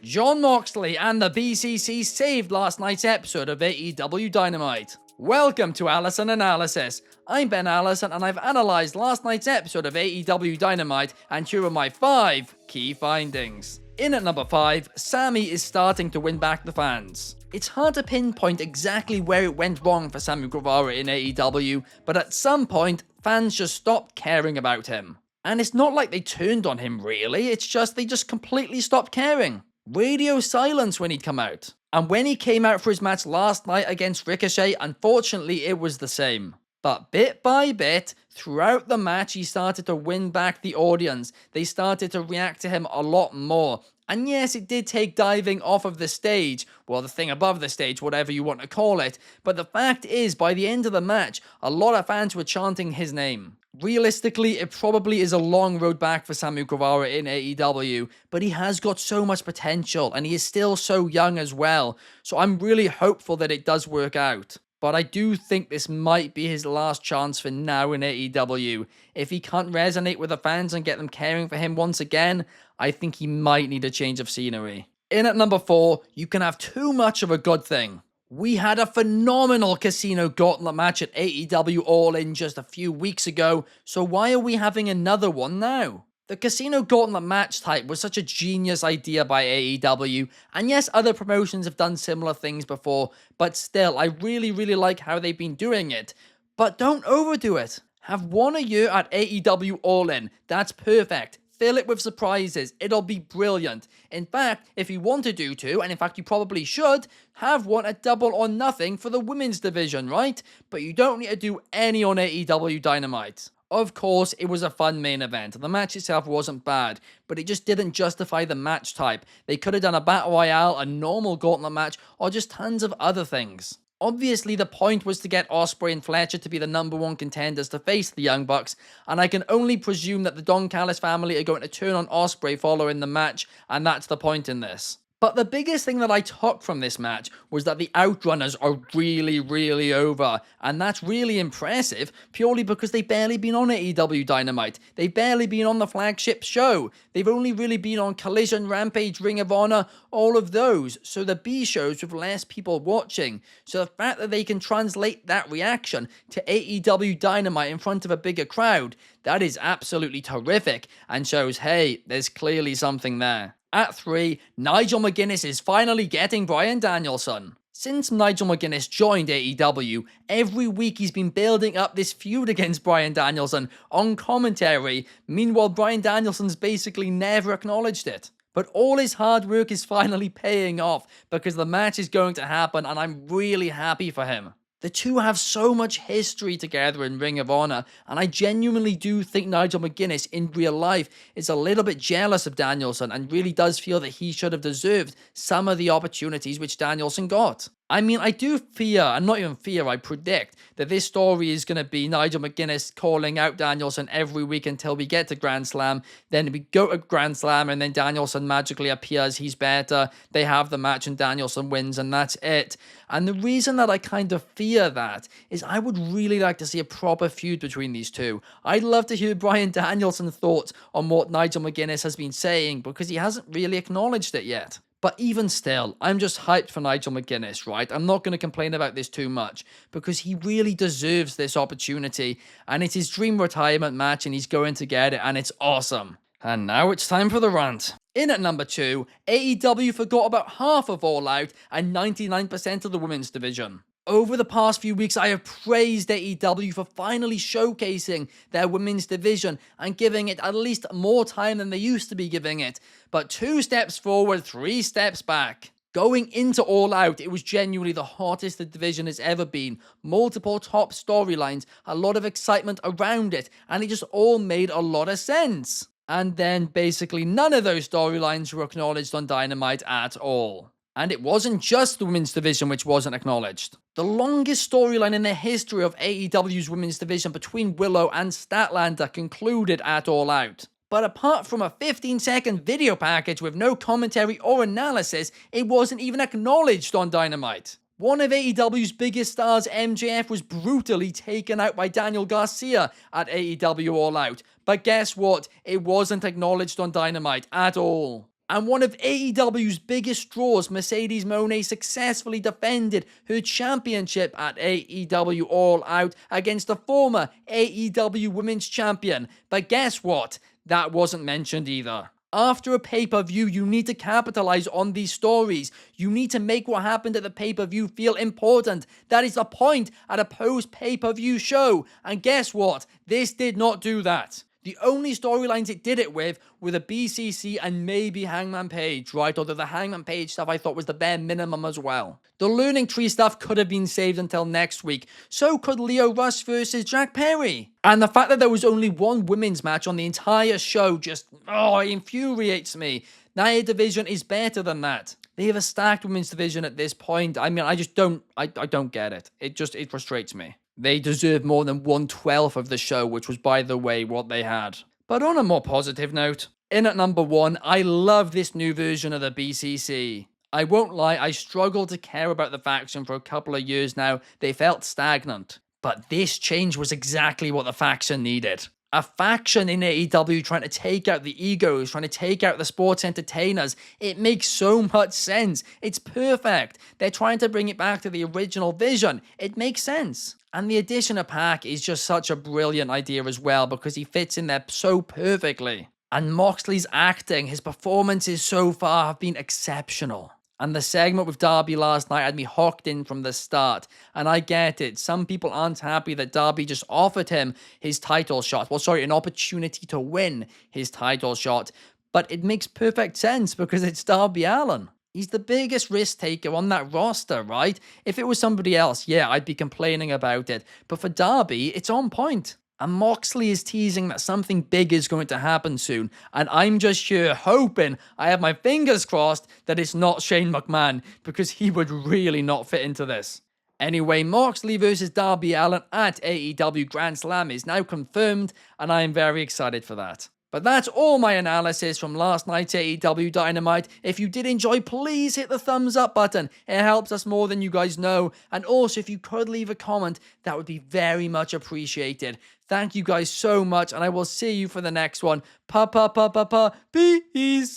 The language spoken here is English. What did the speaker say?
Jon Moxley and the BCC saved last night's episode of AEW Dynamite. Welcome to Allison Analysis. I'm Ben Allison and I've analysed last night's episode of AEW Dynamite, and here are my 5 key findings. In at number 5, Sammy is starting to win back the fans. It's hard to pinpoint exactly where it went wrong for Samu Kavara in AEW, but at some point, fans just stopped caring about him. And it's not like they turned on him really, it's just they just completely stopped caring. Radio silence when he'd come out. And when he came out for his match last night against Ricochet, unfortunately it was the same. But bit by bit, throughout the match, he started to win back the audience. They started to react to him a lot more. And yes, it did take diving off of the stage, well, the thing above the stage, whatever you want to call it. But the fact is, by the end of the match, a lot of fans were chanting his name. Realistically, it probably is a long road back for Samu Kavara in AEW, but he has got so much potential, and he is still so young as well. So I'm really hopeful that it does work out. But I do think this might be his last chance for now in AEW. If he can't resonate with the fans and get them caring for him once again, I think he might need a change of scenery. In at number 4, you can have too much of a good thing. We had a phenomenal Casino Gauntlet match at AEW All In just a few weeks ago, so why are we having another one now? The Casino Gauntlet match type was such a genius idea by AEW, and yes, other promotions have done similar things before, but still, I really like how they've been doing it. But don't overdo it. Have one a year at AEW All In, that's perfect. Fill it with surprises, it'll be brilliant. In fact, if you want to do two, and in fact you probably should, have one at Double or Nothing for the women's division, right? But you don't need to do any on AEW Dynamite. Of course, it was a fun main event. The match itself wasn't bad, but it just didn't justify the match type. They could have done a Battle Royale, a normal Gauntlet match, or just tons of other things. Obviously, the point was to get Ospreay and Fletcher to be the number 1 contenders to face the Young Bucks, and I can only presume that the Don Callis family are going to turn on Ospreay following the match, and that's the point in this. But the biggest thing that I took from this match was that the Outrunners are really over, and that's really impressive purely because they've barely been on AEW Dynamite. They've barely been on the flagship show. They've only really been on Collision, Rampage, Ring of Honor, all of those. So the B shows with less people watching. So the fact that they can translate that reaction to AEW Dynamite in front of a bigger crowd, that is absolutely terrific and shows, hey, there's clearly something there. At 3, Nigel McGuinness is finally getting Bryan Danielson. Since Nigel McGuinness joined AEW, every week he's been building up this feud against Bryan Danielson on commentary. Meanwhile, Bryan Danielson's basically never acknowledged it. But all his hard work is finally paying off because the match is going to happen and I'm really happy for him. The two have so much history together in Ring of Honor, and I genuinely do think Nigel McGuinness in real life is a little bit jealous of Danielson and really does feel that he should have deserved some of the opportunities which Danielson got. I mean, I do fear, and not even fear, I predict that this story is going to be Nigel McGuinness calling out Danielson every week until we get to Grand Slam. Then we go to Grand Slam and then Danielson magically appears, he's better, they have the match and Danielson wins and that's it. And the reason that I kind of fear that is I would really like to see a proper feud between these two. I'd love to hear Bryan Danielson's thoughts on what Nigel McGuinness has been saying because he hasn't really acknowledged it yet. But even still, I'm just hyped for Nigel McGuinness, right? I'm not going to complain about this too much because he really deserves this opportunity and it's his dream retirement match and he's going to get it and it's awesome. And now it's time for the rant. In at number 2, AEW forgot about half of All Out and 99% of the women's division. Over the past few weeks, I have praised AEW for finally showcasing their women's division and giving it at least more time than they used to be giving it. But 2 steps forward, 3 steps back. Going into All Out, it was genuinely the hottest the division has ever been. Multiple top storylines, a lot of excitement around it, and it just all made a lot of sense. And then basically none of those storylines were acknowledged on Dynamite at all. And it wasn't just the women's division which wasn't acknowledged. The longest storyline in the history of AEW's women's division between Willow and Statlander concluded at All Out. But apart from a 15-second video package with no commentary or analysis, it wasn't even acknowledged on Dynamite. One of AEW's biggest stars, MJF, was brutally taken out by Daniel Garcia at AEW All Out. But guess what? It wasn't acknowledged on Dynamite at all. And one of AEW's biggest draws, Mercedes Moné successfully defended her championship at AEW All Out against the former AEW Women's Champion. But guess what? That wasn't mentioned either. After a pay-per-view, you need to capitalize on these stories. You need to make what happened at the pay-per-view feel important. That is the point at a post-pay-per-view show. And guess what? This did not do that. The only storylines it did it with were the BCC and maybe Hangman Page, right? Although the Hangman Page stuff I thought was the bare minimum as well. The Learning Tree stuff could have been saved until next week. So could Lio Rush versus Jack Perry. And the fact that there was only one women's match on the entire show just, it infuriates me. Nia Division is better than that. They have a stacked women's division at this point. I mean, I just don't get it. It frustrates me. They deserve more than 1/12 of the show, which was, by the way, what they had. But on a more positive note, in at number 1, I love this new version of the BCC. I won't lie, I struggled to care about the faction for a couple of years now. They felt stagnant. But this change was exactly what the faction needed. A faction in AEW trying to take out the egos, trying to take out the sports entertainers. It makes so much sense. It's perfect. They're trying to bring it back to the original vision. It makes sense. And the addition of Pac is just such a brilliant idea as well because he fits in there so perfectly. And Moxley's acting, his performances so far have been exceptional. And the segment with Darby last night had me hooked in from the start. And I get it. Some people aren't happy that Darby just offered him his title shot. An opportunity to win his title shot. But it makes perfect sense because it's Darby Allin. He's the biggest risk taker on that roster, right? If it was somebody else, yeah, I'd be complaining about it. But for Darby, it's on point. And Moxley is teasing that something big is going to happen soon. And I'm just here hoping, I have my fingers crossed, that it's not Shane McMahon, because he would really not fit into this. Anyway, Moxley versus Darby Allin at AEW Grand Slam is now confirmed, and I am very excited for that. But that's all my analysis from last night's AEW Dynamite. If you did enjoy, please hit the thumbs up button. It helps us more than you guys know. And also, if you could leave a comment, that would be very much appreciated. Thank you guys so much, and I will see you for the next one. Peace.